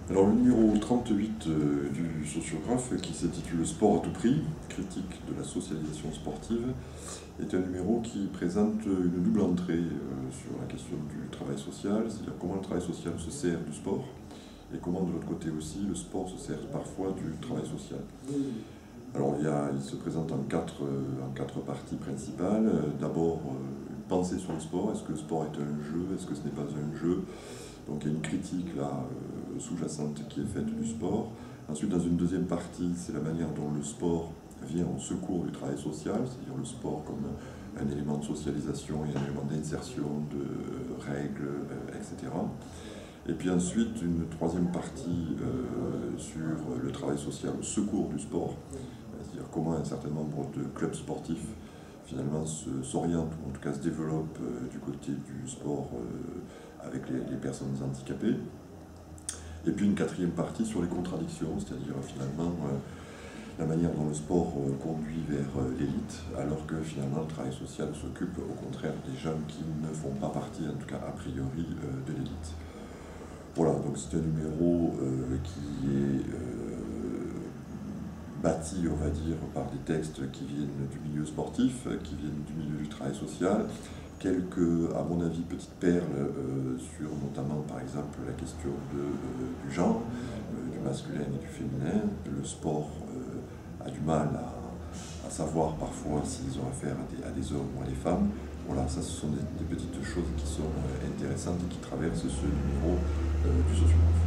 Alors le numéro 38 du sociographe, qui s'intitule Sport à tout prix, critique de la socialisation sportive, est un numéro qui présente une double entrée sur la question du travail social, c'est-à-dire comment le travail social se sert du sport, et comment de l'autre côté aussi le sport se sert parfois du travail social. Alors il se présente en quatre parties principales. D'abord, une pensée sur le sport. Est-ce que le sport est un jeu? Est-ce que ce n'est pas un jeu? Donc il y a une critique là, sous-jacente qui est faite du sport. Ensuite, dans une deuxième partie, c'est la manière dont le sport vient au secours du travail social, c'est-à-dire le sport comme un élément de socialisation et un élément d'insertion, de règles, etc. Et puis ensuite, une troisième partie sur le travail social au secours du sport, c'est-à-dire comment un certain nombre de clubs sportifs finalement s'orientent, ou en tout cas se développent du côté du sport avec les personnes handicapées. Et puis une quatrième partie sur les contradictions, c'est-à-dire finalement la manière dont le sport conduit vers l'élite, alors que finalement le travail social s'occupe au contraire des jeunes qui ne font pas partie, en tout cas a priori, de l'élite. Voilà, donc c'est un numéro qui est bâti, on va dire, par des textes qui viennent du milieu sportif, qui viennent du milieu du travail social, quelques, à mon avis, petites perles sur notamment, par exemple, la question du genre, du masculin et du féminin. Le sport a du mal à savoir parfois s'ils ont affaire à des hommes ou à des femmes. Voilà, ça, ce sont des petites choses qui sont intéressantes et qui traversent ce numéro du sociographe.